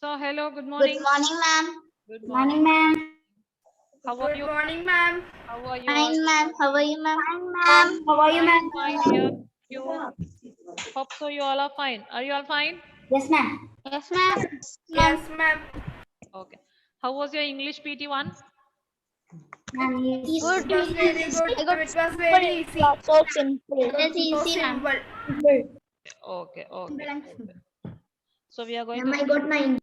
So, hello, good Good morning. morning, ma'am. Good Morning, morning. ma'am. How are you? morning, ma'am. How are you all? Fine, ma'am. How are you, ma'am? Fine, ma'am. How are you, Fine, ma'am? fine, dear. You hope so. You all are fine. Are you all fine? Yes, ma'am. Yes, ma'am. Yes, ma'am. Okay. How was your English PT1? Ma'am, It was very good. I got It was simple. very easy. So simple. It is So easy, ma'am. simple. Simple. Okay, Simple okay, and okay. simple. So we are going Ma'am, to I got my.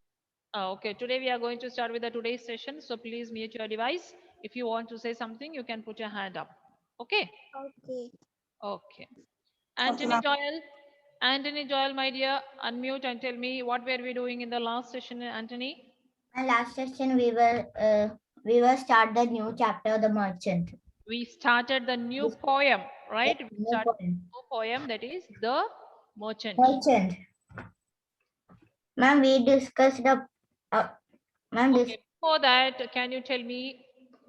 okay. Today we are going to start with the today's session. So please mute your device. If you want to say something, you can put your hand up. Okay. Okay. Okay. Okay, Anthony ma'am. Joel. Anthony Joel, my dear, unmute and tell me what were we doing in the last session, Anthony? My last session, we were start the new chapter, The Merchant. We started the new poem, right? Yes, We new started poem. the new poem, that is The Merchant. Merchant. Ma'am, we discussed the. Ma'am, Okay, before that, can you tell me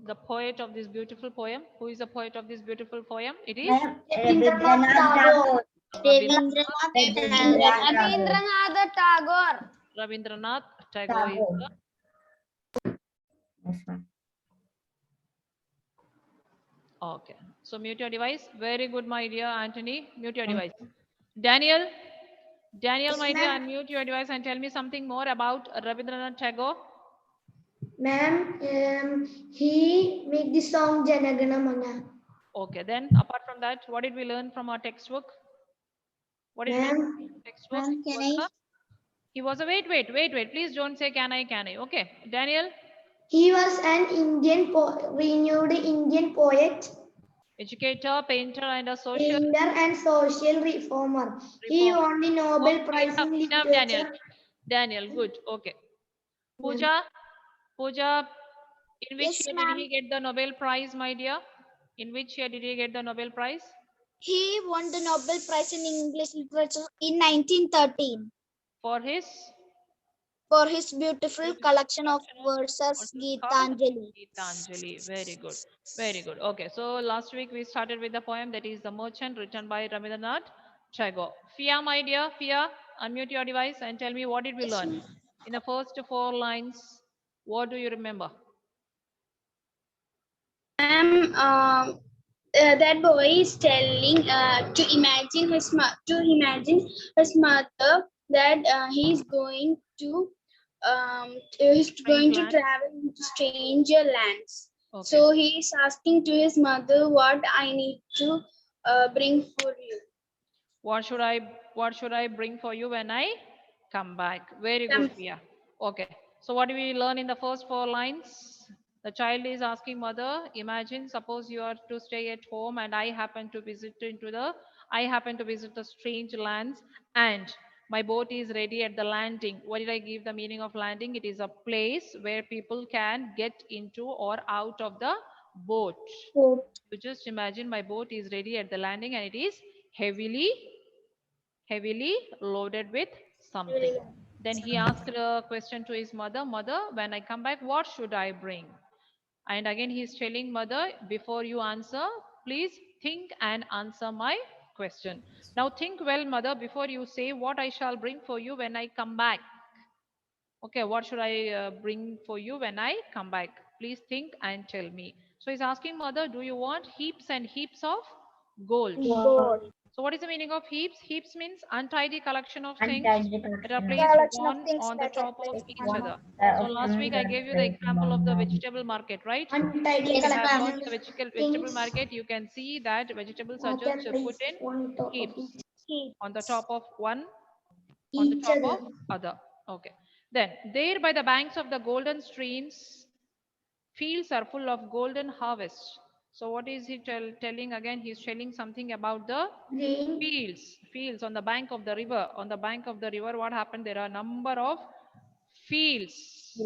the poet of this beautiful poem? Who is the poet of this beautiful poem? It is ma'am, Rabindranath Tagore. Rabindranath. Rabindranath Tagore. Rabindranath Tagore is the. Yes, ma'am. Okay, so mute your device. Very good, my dear Anthony. Mute your device. Daniel, my dear, unmute your device and tell me something more about Rabindranath Tagore. Ma'am, he made the song Janagana Mana. Okay, then apart from that, what did we learn from our textbook? What did we learn from Ma'am, our textbook? Ma'am, can I? He was a wait. Please don't say can I. Okay, Daniel, he was an renewed Indian poet, educator, painter, and a social painter, and social reformer. He reformer. won the Nobel Okay, Prize in enough, Daniel. Literature. Daniel, good. Okay. Ma'am. Pooja, in which Yes, year did ma'am. he get the Nobel Prize, my dear? In which year did he get the Nobel Prize? He won the Nobel Prize in English Literature in 1913 For his for his beautiful beautiful collection of collection of verses, verses called Geetanjali. Geetanjali. Very good. Very good. Okay, so last week we started with the poem that is The Merchant written by Rabindranath Tagore. Fia, my dear, Fia, unmute your device and tell me what did we learn? In the first 4 lines, what do you remember? Ma'am, that boy is telling to imagine his mother that he's going to Strange land. travel into stranger lands. Okay. So he is asking to his mother what I need to bring for you. What should I bring for you when I come back? Very good, Pia. Okay. So what do we learn in the first 4 lines? The child is asking mother, imagine suppose you are to stay at home and I happen to visit the strange lands and my boat is ready at the landing. What did I give the meaning of landing? It is a place where people can get into or out of the boat. You just imagine my boat is ready at the landing and it is heavily loaded with something. Then he asked a question to his mother, mother, when I come back, what should I bring? And again, he's telling mother, before you answer, please think and answer my question. Now think well, mother, before you say what I shall bring for you when I come back. Okay, what should I bring for you when I come back? Please think and tell me. So he's asking mother, do you want heaps and heaps of gold? So what is the meaning of heaps? Heaps means untidy collection of things that are placed one on the top of each other. So last week I gave you the example of the vegetable market, right? Untidy If you have collection gone to of the vegetable things market, you can see that vegetables are that are just put placed in on top of heaps on the top of one, on the each top other. of other. Okay. Then there by the banks of the golden streams, fields are full of golden harvest. So what is he telling again? He's telling something about the Grain fields on the bank of the river. On the bank of the river, what happened? There are a number of fields.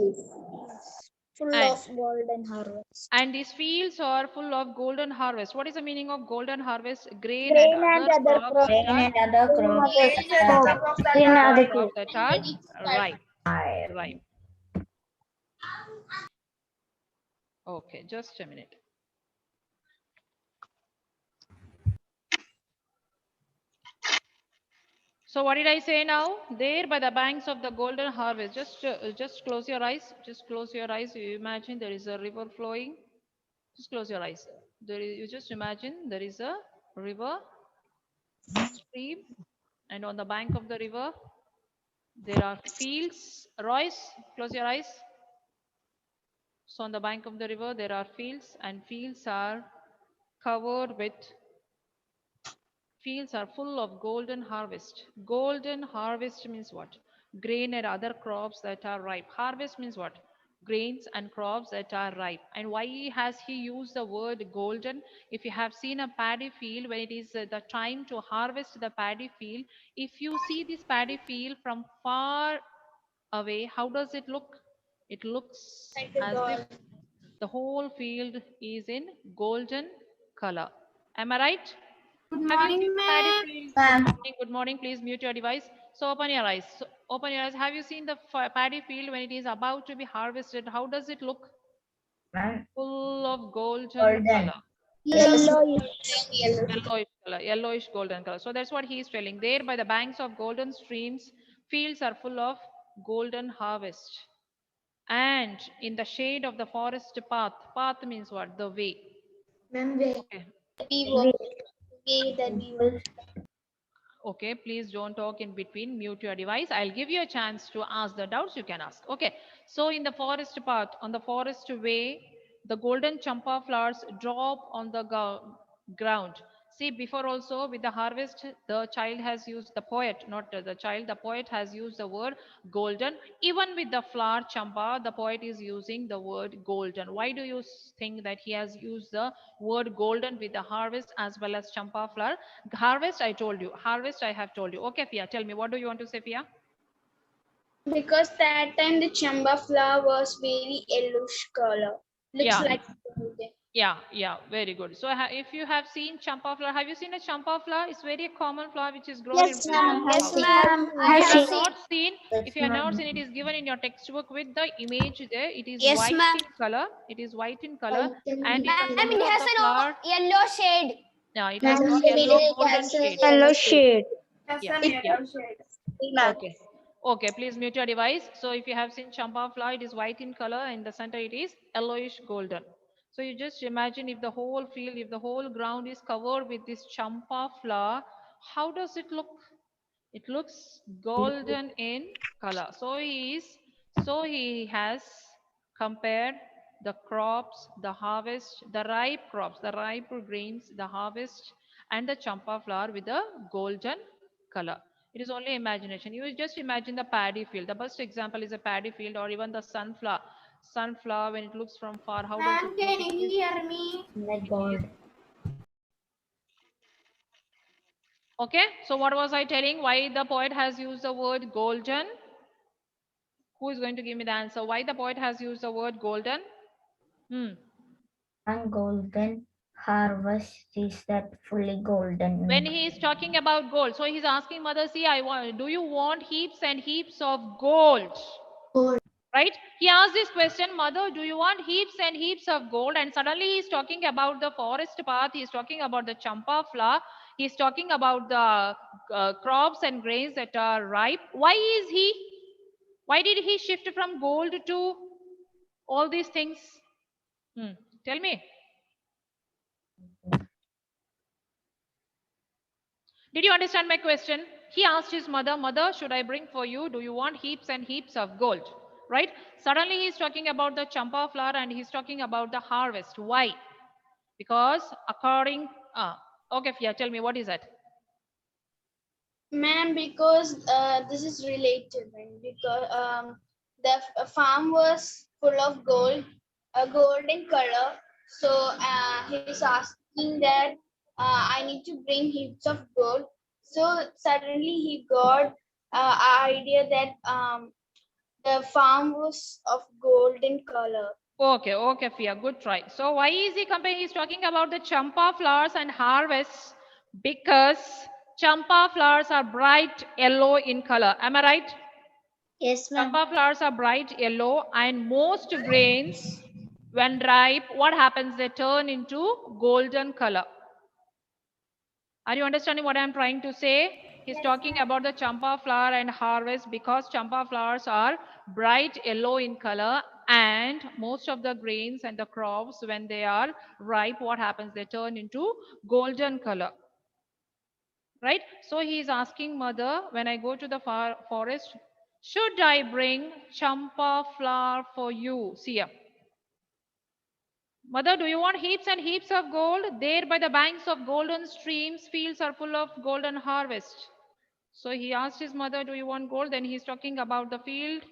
Full And, of golden harvest. and these fields are full of golden harvest. What is the meaning of golden harvest? Grain Grain and and other other crops crops. that are Grain and other crops crops. that are ripe. Ripe. Okay, just a minute. So what did I say now? There by the banks of the golden harvest. Just close your eyes. Just close your eyes. You imagine there is a river flowing. Just close your eyes. You just imagine there is a river stream, and on the bank of the river there are fields. Royce, close your eyes. So on the bank of the river there are fields, and fields are covered with fields are full of golden harvest. Golden harvest means what? Grain and other crops that are ripe. Harvest means what? Grains and crops that are ripe. And why has he used the word golden? If you have seen a paddy field, when it is the time to harvest the paddy field, if you see this paddy field from far away, how does it look? It looks Like a as if doll. the whole field is in golden color. Am I right? Good Have you seen morning, the paddy ma'am. field? Good Ma'am. morning. Good morning. Please mute your device. So open your eyes. So open your eyes. Have you seen the paddy field when it is about to be harvested? How does it look? Ma'am. Full of golden Golden. color. Yes. Yellowish color. Yellowish golden color. So that's what he is telling. There by the banks of golden streams, fields are full of golden harvest. And in the shade of the forest path means what? The way. Ma'am, wait. Okay. We walk. Way that we walk. Okay, please don't talk in between. Mute your device. I'll give you a chance to ask the doubts you can ask. Okay, so in the forest part, on the forest way, the golden champa flowers drop on the ground. See, before also with the harvest, the child has used, the poet, not the child, the poet has used the word golden. Even with the flower champa, the poet is using the word golden. Why do you think that he has used the word golden with the harvest as well as champa flower? Harvest, I told you. Harvest, I have told you. Okay, Fia, tell me, what do you want to say, Fia? Because that time the chamba flower was very yellowish color. Looks Yeah. like golden. Yeah, very good. So if you have seen champa flower, have you seen a champa flower? It's very common flower which is grown in Yes, front ma'am. of the Yes, house. ma'am. I If you have have seen. not seen, Yes, if you have not ma'am. seen, it is given in your textbook with the image there. It is Yes, white ma'am. in color. It is white in color, White and and in the yellow. center of the flower, yellow shade. yeah, it Ma'am, has got it yellow has golden a shade. yellow shade. Yeah, yeah. Okay. Okay, please mute your device. So if you have seen champa flower, it is white in color. In the center, it is yellowish golden. So you just imagine if the whole field, if the whole ground is covered with this champa flower, how does it look? It looks golden in color. So he has compared the crops, the harvest, the ripe crops, the ripe grains, the harvest, and the champa flower with a golden color. It is only imagination. You just imagine the paddy field. The best example is a paddy field, or even the sunflower. Sunflower, when it looks from far, how does it look? Can you hear me? Like gold. Okay, so what was I telling? Why the poet has used the word golden? Who is going to give me the answer? Why the poet has used the word golden? And golden harvest is that fully golden. When he is talking about gold, so he's asking mother, see, do you want heaps and heaps of gold? Gold. Right? He asked this question, mother, do you want heaps and heaps of gold? And suddenly he's talking about the forest path. He's talking about the champa flower. He's talking about the crops and grains that are ripe. Why did he shift from gold to all these things? Tell me. Did you understand my question? He asked his mother, mother, should I bring for you? Do you want heaps and heaps of gold? Right? Suddenly he's talking about the champa flower and he's talking about the harvest. Why? Because according, okay, Fia, tell me, what is that? Ma'am, because this is related, ma'am, because the farm was full of gold, a golden color. So he's asking that I need to bring heaps of gold. So suddenly he got an idea that the farm was of golden color. Okay, Fia, good try. So why is he comparing? He's talking about the champa flowers and harvests because champa flowers are bright yellow in color. Am I right? Yes, Champa flowers are bright yellow, and most grains, when ripe, what happens? They turn into golden color. Are you understanding what I'm trying to say? He's talking about the champa flower and harvest because champa flowers are bright yellow in color, and most of the grains and the crops, when they are ripe, what happens? They turn into golden color. Right? So he is asking mother, when I go to the forest, should I bring champa flower for you? See here. Mother, do you want heaps and heaps of gold? There by the banks of golden streams, fields are full of golden harvest. So he asked his mother, do you want gold? Then he's talking about the field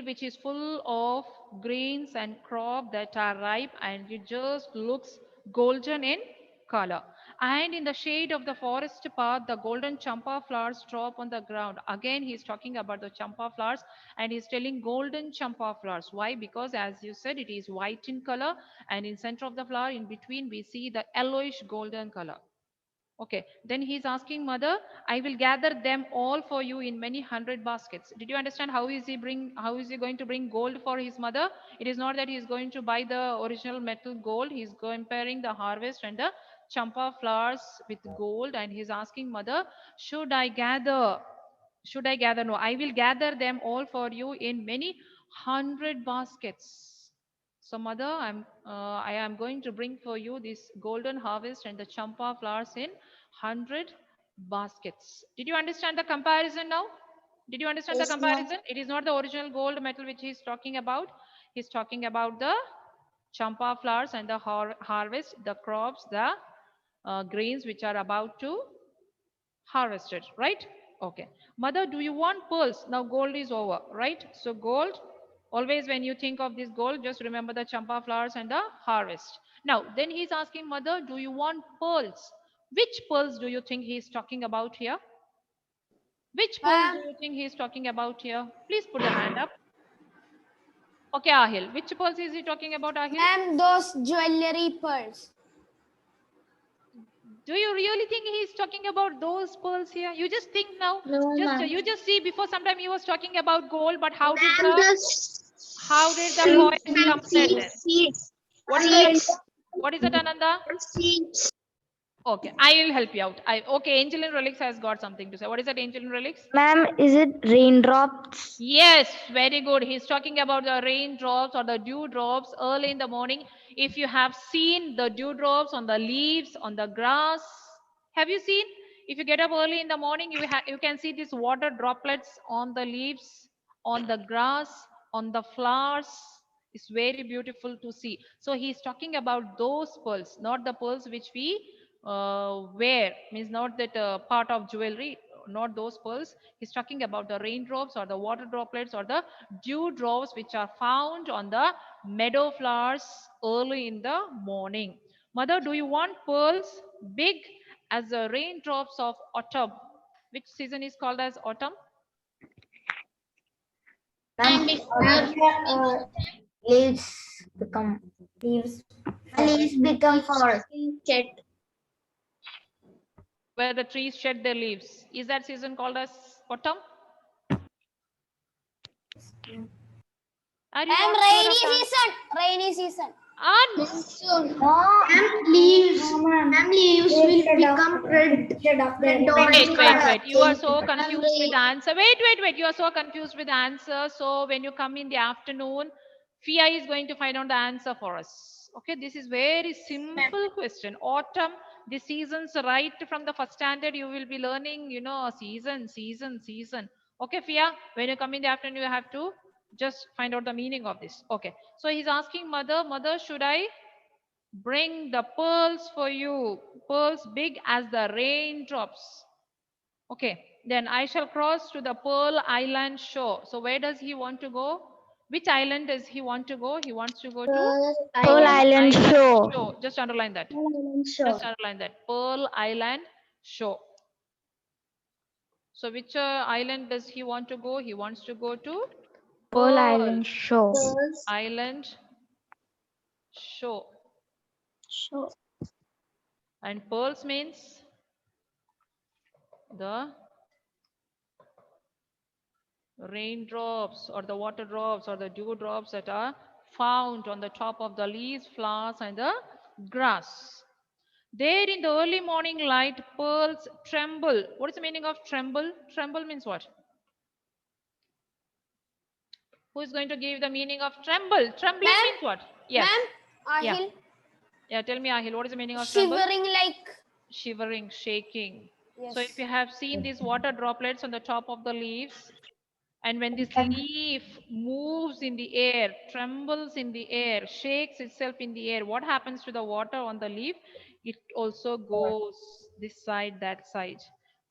which is full of grains and crop that are ripe, and it just looks golden in color. And in the shade of the forest path, the golden champa flowers drop on the ground. Again, he's talking about the champa flowers, and he's telling golden champa flowers. Why? Because as you said, it is white in color, and in center of the flower, in between, we see the yellowish golden color. Okay, then he's asking mother, I will gather them all for you in many hundred baskets. Did you understand how is he going to bring gold for his mother? It is not that he is going to buy the original metal gold. He's comparing the harvest and the champa flowers with gold, and he's asking mother, should I gather? Should I gather? No, I will gather them all for you in many hundred baskets. So mother, I am going to bring for you this golden harvest and the champa flowers in 100 baskets. Did you understand the comparison now? Did you understand the Yes, ma'am. comparison? It is not the original gold metal which he is talking about. He's talking about the champa flowers and the harvest, the crops, the grains which are about to harvested, right? Okay. Mother, do you want pearls? Now gold is over, right? So gold, always when you think of this gold, just remember the champa flowers and the harvest. Now, then he's asking mother, do you want pearls? Which pearls do you think he's talking about here? Which pearls do you think he's talking about here? Please put the hand up. Okay, Ahil. Which pearls is he talking about, Ahil? Ma'am, those jewelry pearls. Do you really think he's talking about those pearls here? You just think now. No, ma'am. You just see before sometime he was talking about gold, but how did the poet complete it? Seeds. What is it? What is it, Ananda? Seeds. Okay, I will help you out. Okay, Angel in Relics has got something to say. What is that, Angel in Relics? Ma'am, is it raindrops? Yes, very good. He's talking about the raindrops or the dewdrops early in the morning. If you have seen the dewdrops on the leaves, on the grass, have you seen? If you get up early in the morning, you can see these water droplets on the leaves, on the grass, on the flowers. It's very beautiful to see. So he's talking about those pearls, not the pearls which we wear, means not that part of jewelry, not those pearls. He's talking about the raindrops or the water droplets or the dew drops which are found on the meadow flowers early in the morning. Mother, do you want pearls big as the raindrops of autumn? Which season is called as autumn? Ma'am, leaves become fall. Where the trees shed their leaves. Is that season called as autumn? Are you not sure of that? Rainy season. And Leaves will become red. Wait. You are so confused with the answer. Wait. You are so confused with the answer. So when you come in the afternoon, Fia is going to find out the answer for us. Okay, this is very simple question. Autumn, the seasons right from the first standard, you will be learning, season. Okay, Fia, when you come in the afternoon, you have to just find out the meaning of this. Okay, so he's asking mother, should I bring the pearls for you? Pearls big as the raindrops. Okay, then I shall cross to the Pearl Island shore. So where does he want to go? Which island does he want to go? He wants to go to Pearl Island shore. Just underline that. Just underline that. Pearl Island shore. So which island does he want to go? He wants to go to Pearl Island shore. Island shore. And pearls means the raindrops or the water drops or the dew drops that are found on the top of the leaves, flowers, and the grass. There in the early morning light, pearls tremble. What is the meaning of tremble? Tremble means what? Who is going to give the meaning of tremble? Trembling Ma'am? means what? Yes. Ma'am, Yeah. Ahil, Yeah. Tell me, Ahil, what is the meaning of tremble? shivering like. Shivering, shaking. Yes. So if you have seen these water droplets on the top of the leaves, and when this leaf moves in the air, trembles in the air, shakes itself in the air, what happens to the water on the leaf? It also goes this side, that side.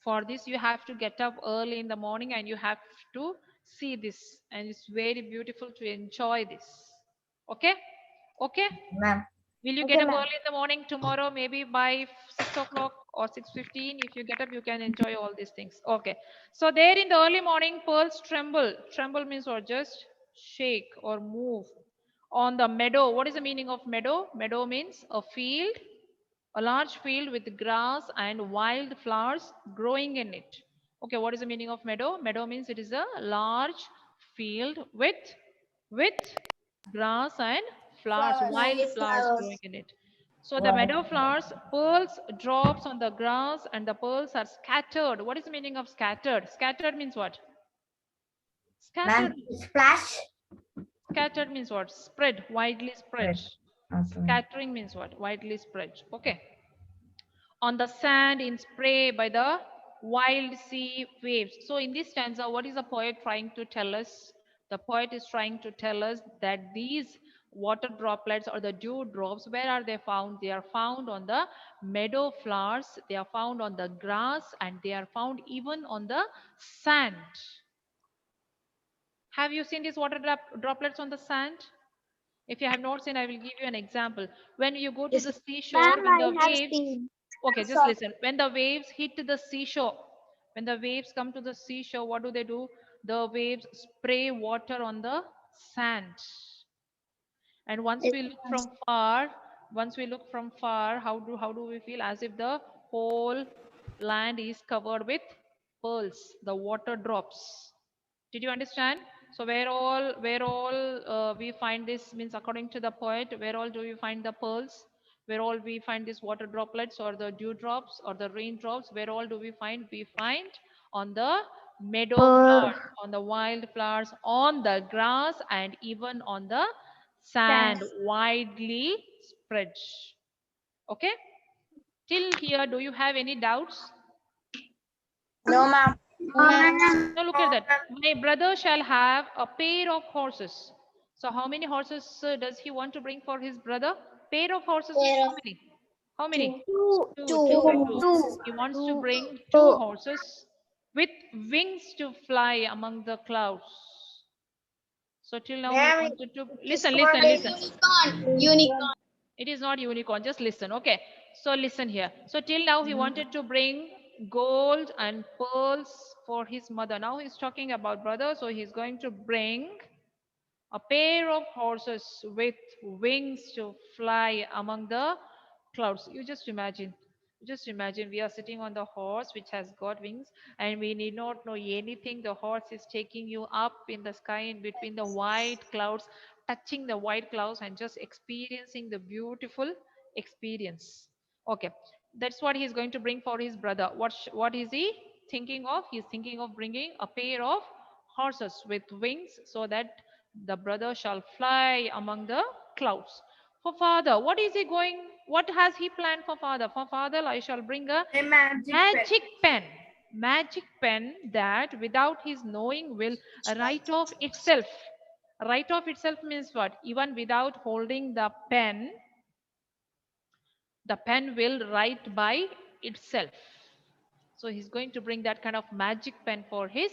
For this, you have to get up early in the morning and you have to see this. And it's very beautiful to enjoy this. Okay? Okay? Ma'am. Will you Okay, get up ma'am. early in the morning tomorrow, maybe by 6 o'clock or 6:15? If you get up, you can enjoy all these things. Okay. So there in the early morning, pearls tremble. Tremble means or just shake or move. On the meadow, what is the meaning of meadow? Meadow means a field, a large field with grass and wild flowers growing in it. Okay, what is the meaning of meadow? Meadow means it is a large field with grass and flowers, wild flowers growing in it. So the meadow flowers, pearls drops on the grass and the pearls are scattered. What is the meaning of scattered? Scattered means what? Scattered. Ma'am, splash. Scattered means what? Spread, widely spread. Okay. Scattering means what? Widely spread. Okay. On the sand in spray by the wild sea waves. So in this stanza, what is the poet trying to tell us? The poet is trying to tell us that these water droplets or the dew drops, where are they found? They are found on the meadow flowers, they are found on the grass, and they are found even on the sand. Have you seen these water droplets on the sand? If you have not seen, I will give you an example. When you go to the seashore, when the waves, okay, just listen. When the waves hit the seashore, when the waves come to the seashore, what do? The waves spray water on the sand. And once we look from far, how do we feel? As if the whole land is covered with pearls, the water drops. Did you understand? So where all we find this means according to the poet, where all do we find the pearls? Where all we find these water droplets or the dewdrops or the raindrops? Where all do we find? We find on the meadow flowers, on the wild flowers, on the grass, and even on the sand, widely spread. Okay? Till here, do you have any doubts? No, ma'am. Now look at that. My brother shall have a pair of horses. So how many horses does he want to bring for his brother? Pair of horses means how many? How many? Two. He wants to bring two horses with wings to fly among the clouds. So till now he wanted to listen. Unicorn. It is not unicorn, just listen. Okay. So listen here. So till now he wanted to bring gold and pearls for his mother. Now he's talking about brother. So he's going to bring a pair of horses with wings to fly among the clouds. You just imagine we are sitting on the horse which has got wings, and we need not know anything. The horse is taking you up in the sky in between the white clouds, touching the white clouds and just experiencing the beautiful experience. Okay, that's what he's going to bring for his brother. What is he thinking of? He's thinking of bringing a pair of horses with wings so that the brother shall fly among the clouds. For father, what has he planned for father? For father, I shall bring a magic pen. Magic pen that without his knowing will write off itself. Write off itself means what? Even without holding the pen will write by itself. So he's going to bring that kind of magic pen for his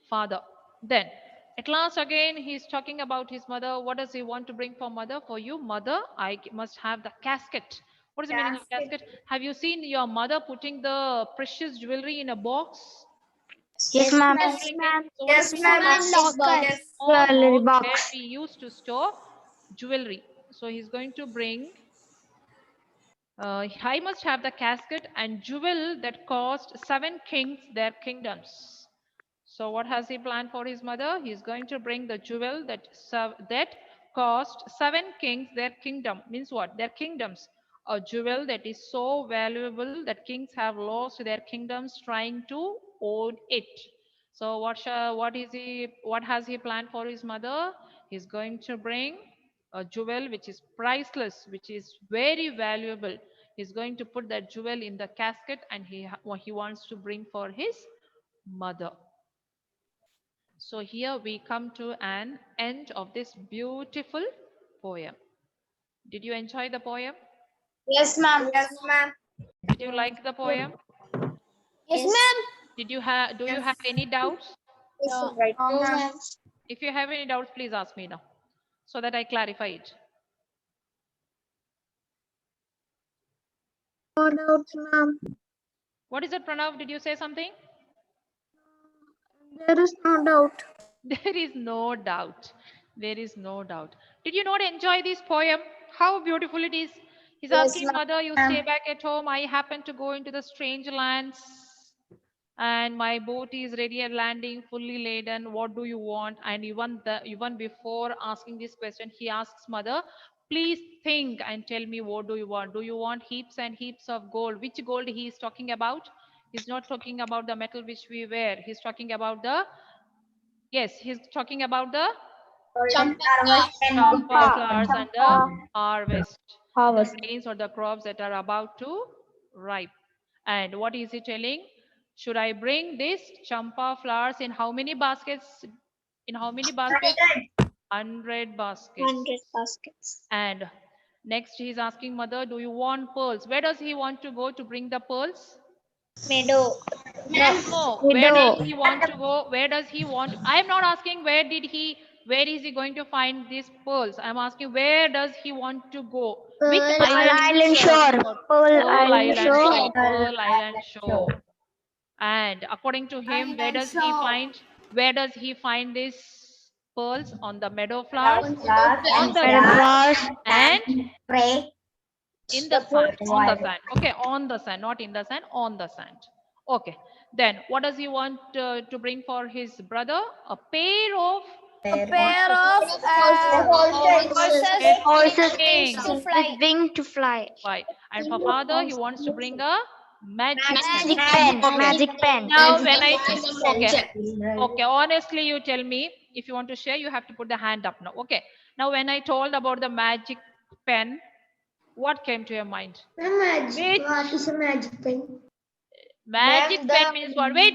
father. Then at last again he's talking about his mother. What does he want to bring for mother? For you, mother, I must have the casket. What is the meaning of casket? Have you seen your mother putting the precious jewelry in a box? Yes, ma'am. So what does it Jewelry box where box. we used to store jewelry? So he's going to bring I must have the casket and jewel that cost 7 kings their kingdoms. So what has he planned for his mother? He is going to bring the jewel that cost 7 kings their kingdom. Means what? Their kingdoms. a jewel that is so valuable that kings have lost their kingdoms trying to own it. So what has he planned for his mother? He's going to bring a jewel which is priceless, which is very valuable. He's going to put that jewel in the casket, and he wants to bring for his mother. So here we come to an end of this beautiful poem. Did you enjoy the poem? Yes, ma'am. Yes, ma'am. Did you like the poem? Yes, ma'am. Do you have any doubts? No. Right. No, ma'am. If you have any doubts, please ask me now so that I clarify it. No doubts, ma'am. What is it, Pranav? Did you say something? There is no doubt. There is no doubt. There is no doubt. Did you not enjoy this poem? How beautiful it is. He's Yes, asking, ma'am. mother, you stay back at home. I happen to go into the strange lands, and my boat is ready at landing, fully laden. What do you want? And even before asking this question, he asks mother, please think and tell me, what do you want? Do you want heaps and heaps of gold? Which gold he is talking about? He's not talking about the metal which we wear. He's talking about the, yes, he's talking about the Champa champa flowers and the harvest, Harvest. the grains or the crops that are about to ripe. And what is he telling? Should I bring this champa flowers in how many baskets? In how many baskets? 100 baskets. 100 baskets. And next he is asking mother, do you want pearls? Where does he want to go to bring the pearls? Meadow. No, where does he want to go? Where does he want? I am not asking where is he going to find these pearls? I am asking where does he want to go? Which Island shore. Pearl Island shore. Pearl Island shore. And according to him, where does he find these pearls? On the meadow flowers, on the Flowers. and Pray. in the sand, on the sand. Okay, on the sand, not in the sand, on the sand. Okay, then what does he want to bring for his brother? A pair of Horses wings. with wing to fly. Right. And for father, he wants to bring a magic Magic pen. pen. Magic pen. Now when okay, honestly, you tell me if you want to share, you have to put the hand up now. Okay. Now when I told about the magic pen, what came to your mind? Magic. What is a magic pen? Magic pen means what? Wait.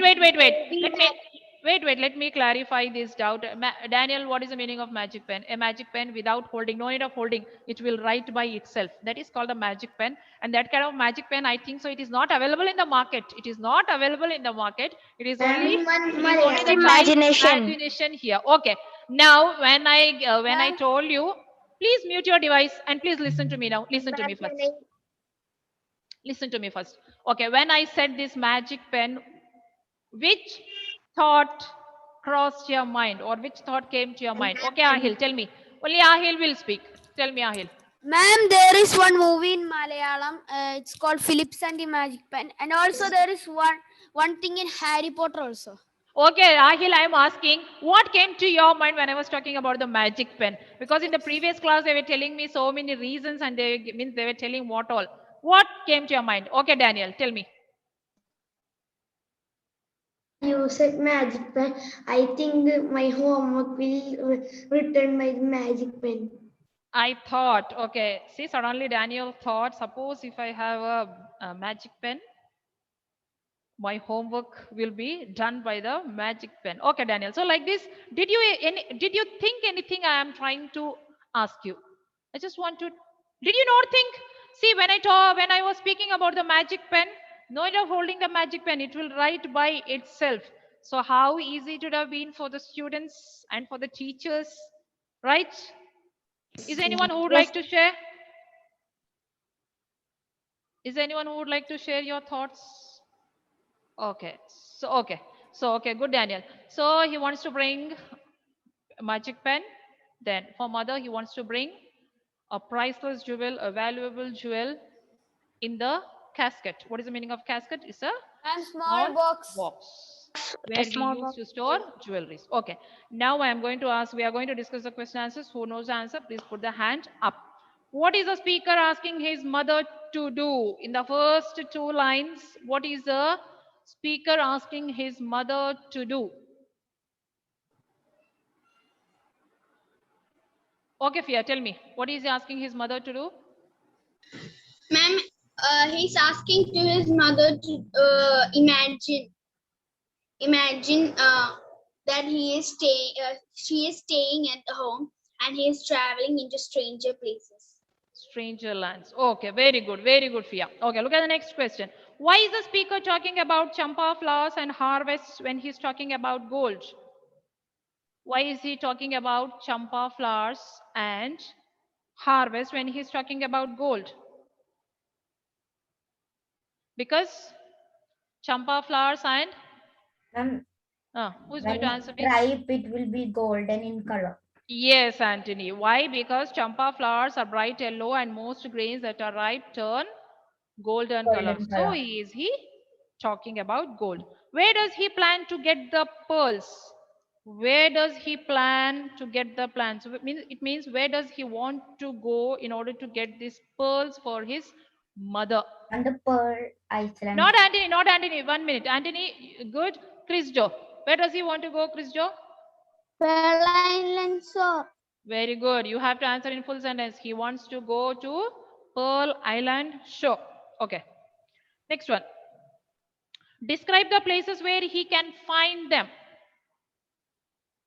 Let me clarify this doubt. Daniel, what is the meaning of magic pen? A magic pen without holding, no need of holding, it will write by itself. That is called a magic pen. And that kind of magic pen, I think so, it is not available in the market. It is not available in the market. It is only the imagination here. Okay. Now, when I told you, please mute your device and please listen to me now. Listen to me first. Listen to me first. Okay, when I said this magic pen, which thought crossed your mind or which thought came to your mind? Okay, Ahil, tell me. Only Ahil will speak. Tell me, Ahil. Ma'am, there is one movie in Malayalam. It's called Philips and the Magic Pen, and also there is one thing in Harry Potter also. Okay, Ahil, I am asking, what came to your mind when I was talking about the magic pen? Because in the previous class, they were telling me so many reasons and they were telling what all. What came to your mind? Okay, Daniel, tell me. You said magic pen. I think my homework will return my magic pen. I thought, okay, see, suddenly Daniel thought, suppose if I have a magic pen, my homework will be done by the magic pen. Okay, Daniel. So like this, did you think anything I am trying to ask you? I just want to, did you not think? See, when I was speaking about the magic pen, no need of holding the magic pen, it will write by itself. So how easy it would have been for the students and for the teachers, right? Is there anyone who would like to share? Is there anyone who would like to share your thoughts? Okay. Okay, good, Daniel. So he wants to bring a magic pen. Then for mother, he wants to bring a priceless jewel, a valuable jewel in the casket. What is the meaning of casket? It's a And small box. where we used to store jewelries. Okay. Now I am going to ask, we are going to discuss the question answers. Who knows the answer? Please put the hand up. What is the speaker asking his mother to do. In the first two lines, what is the speaker asking his mother to do? Okay, Fia, tell me. What is he asking his mother to do? Ma'am, he's asking to his mother to imagine that she is staying at the home and he is traveling into stranger places. Stranger lands. Okay, very good, Fia. Okay, look at the next question. Why is the speaker talking about champa flowers and harvests when he's talking about gold? Why is he talking about champa flowers and harvest when he's talking about gold? Because champa flowers and who's going to answer me? Ripe, it will be golden in color. Yes, Anthony. Why? Because champa flowers are bright yellow and most grains that are ripe turn golden color. So is he talking about gold? Where does he plan to get the pearls? Where does he plan to get the plants? So it means where does he want to go in order to get these pearls for his mother? And the Pearl Island. Not Anthony. 1 minute. Anthony, good. Chris Joe. Where does he want to go, Chris Joe? Pearl Island shore. Very good. You have to answer in full sentence. He wants to go to Pearl Island shore. Okay. Next one. Describe the places where he can find them.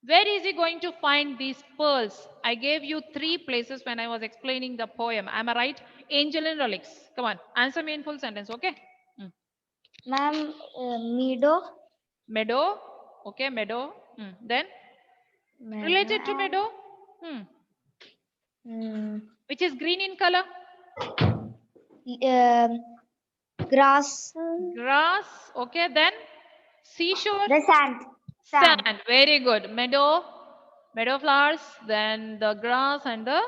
Where is he going to find these pearls? I gave you 3 places when I was explaining the poem. Am I right? Angel and relics. Come on. Answer me in full sentence. Okay. Ma'am, meadow. Meadow. Okay. Meadow. Then related to meadow. Which is green in color. Grass. Grass. Okay. Then seashore. The sand. Sand. Very good. Meadow flowers, then the grass and the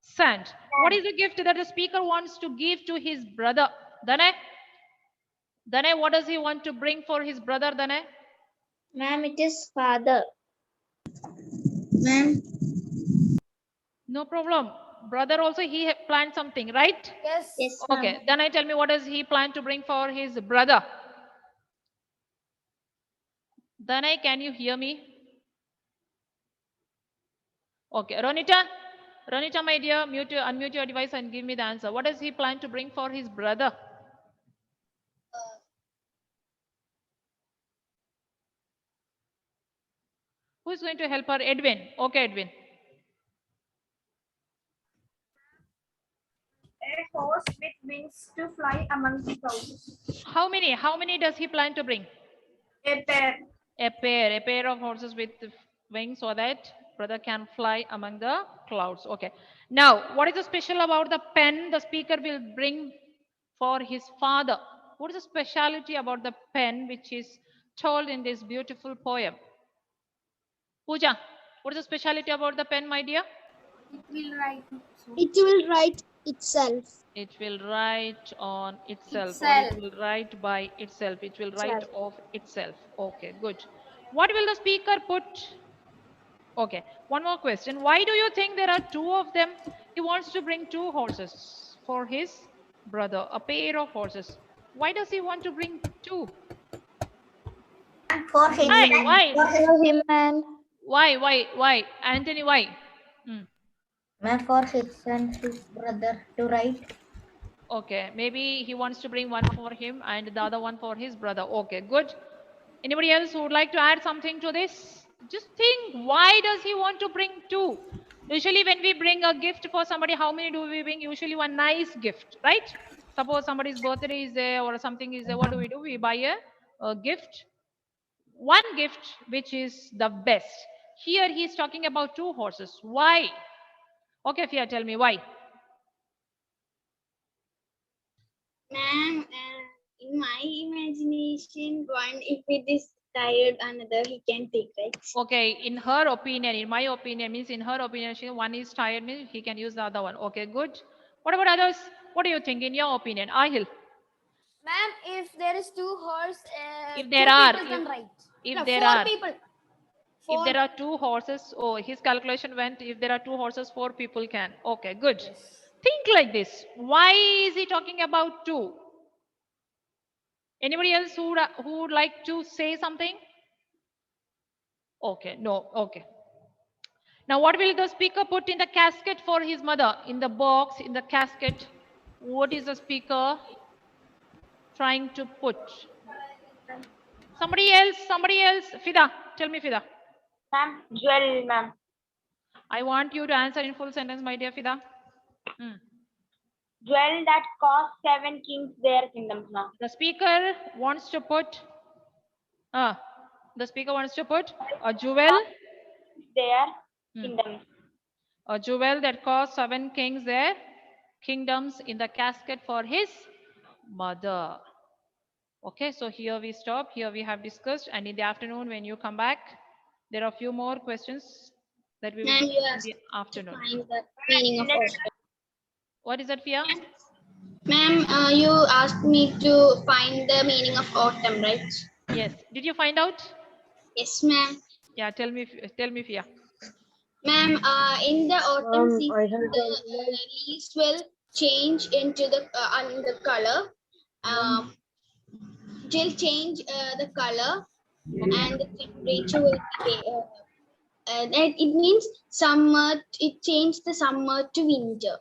sand. What is the gift that the speaker wants to give to his brother? Dane, what does he want to bring for his brother, Dane? Ma'am, it is father. Ma'am, No problem. Brother also, he planned something, right? Yes. Yes, Okay. Dane, tell me, what does he plan to bring for his brother? Dane, can you hear me? Okay. Ronita, my dear, unmute your device and give me the answer. What does he plan to bring for his brother? Who is going to help her? Edwin. Okay, Edwin. A horse with wings to fly among the clouds. How many does he plan to bring? A pair. A pair of horses with wings so that brother can fly among the clouds. Okay. Now, what is the special about the pen the speaker will bring for his father? What is the speciality about the pen which is told in this beautiful poem? Pooja, what is the speciality about the pen, my dear? It will write. it will write itself. It will write on itself. Or Itself. it will write by itself. It will write of itself. Okay, good. What will the speaker put? Okay, one more question. Why do you think there are 2 of them? He wants to bring 2 horses for his brother, a pair of horses. Why does he want to bring 2? For him. Why? For him and Why? Anthony, why? Ma'am, for his and his brother to write. Okay, maybe he wants to bring one for him and the other one for his brother. Okay, good. Anybody else who would like to add something to this? Just think, why does he want to bring 2? Usually when we bring a gift for somebody, how many do we bring? Usually one nice gift, right? Suppose somebody's birthday is there or something is there. What do? We buy a gift. One gift which is the best. Here he is talking about 2 horses. Why? Okay, Fia, tell me why. Ma'am, in my imagination, one if it is tired, another he can take, right? Okay, in her opinion, in my opinion, means in her opinion, one is tired, means he can use the other one. Okay, good. What about others? What do you think in your opinion? Ahil? Ma'am, if there is 2 horse, If there 2 are, people can ride. if No, there 4 are, people. if there are 2 horses, oh, his calculation went, if there are 2 horses, 4 people can. Okay, good. Think like this. Why is he talking about two? Anybody else who would like to say something? Okay, no, okay. Now, what will the speaker put in the casket for his mother? In the box, in the casket, what is the speaker trying to put? Somebody else, Fida, tell me, Fida. Ma'am, jewel, ma'am. I want you to answer in full sentence, my dear Fida. Jewel that cost 7 kings their kingdoms, ma'am. The speaker wants to put, a jewel, Their kingdoms. a jewel that cost 7 kings their kingdoms in the casket for his mother. Okay, so here we stop. Here we have discussed, and in the afternoon when you come back, there are a few more questions that we will And do you in asked the afternoon. find the meaning of autumn. What is that, Fia? Ma'am, you asked me to find the meaning of autumn, right? Yes. Did you find out? Yes, ma'am. Yeah, tell me, Fia. Ma'am, in the autumn season, the leaves will change into the color. It will change the color, and the temperature will be. It means summer. It changed the summer to winter.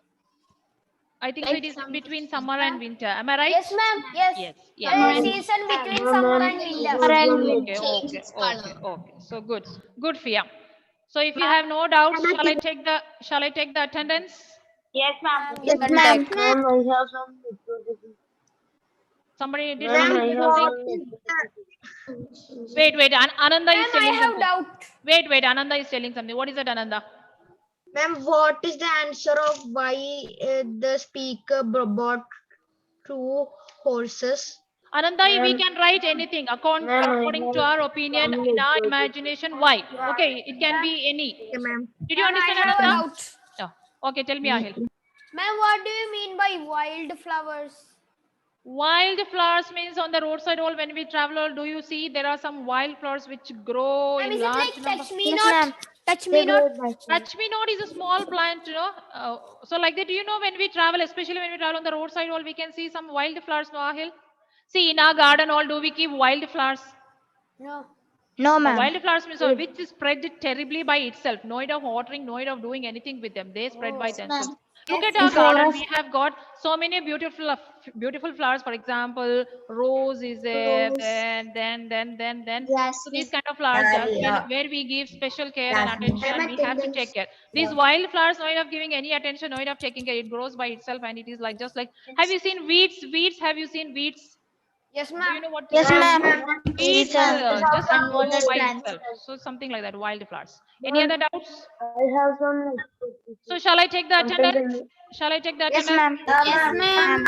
I think so it is between summer and winter. Am I right? Yes, ma'am. Yes. Yes. The Yes. season between summer and winter. Change its color. Okay. So good. Good, Fia. So if you have no doubts, shall I take the attendance? Yes, ma'am. You can take. Somebody did Ma'am, somebody say something? Wait. Ananda is Ma'am, I telling have something. doubt. Wait. Ananda is telling something. What is it, Ananda? Ma'am, what is the answer of why the speaker bought 2 horses? Ananda, we can write anything according to our opinion, in our imagination. Why? Okay, it can be any. Okay, ma'am. Did you Ma'am, I understand, have a Ananda? doubt. Yeah. Okay, tell me, Ahil. Ma'am, what do you mean by wildflowers? Wildflowers means on the roadside, all when we travel, do you see there are some wildflowers which grow Ma'am, in is it large like number? touch me not? Touch me not? Touch me not is a small plant, so like that, do you know when we travel, especially when we travel on the roadside, all we can see some wildflowers, no, Ahil? See, in our garden, all do we keep wildflowers? No. No, ma'am. Wildflowers means which spread terribly by itself. No need of watering, no need of doing anything with them. They spread by themselves. Look at our garden. We have got so many beautiful flowers. For example, rose is there. Then. So these kind of flowers where we give special care and attention. We have to take care. These wildflowers, no need of giving any attention, no need of taking care. It grows by itself, and it is like just like. Have you seen weeds? Have you seen weeds? Yes, Do you ma'am. know what? Yes, ma'am. Weeds just grow by plants. itself. So something like that, wildflowers. Any other doubts? So shall I take the attendance? Yes, ma'am. Yes, ma'am.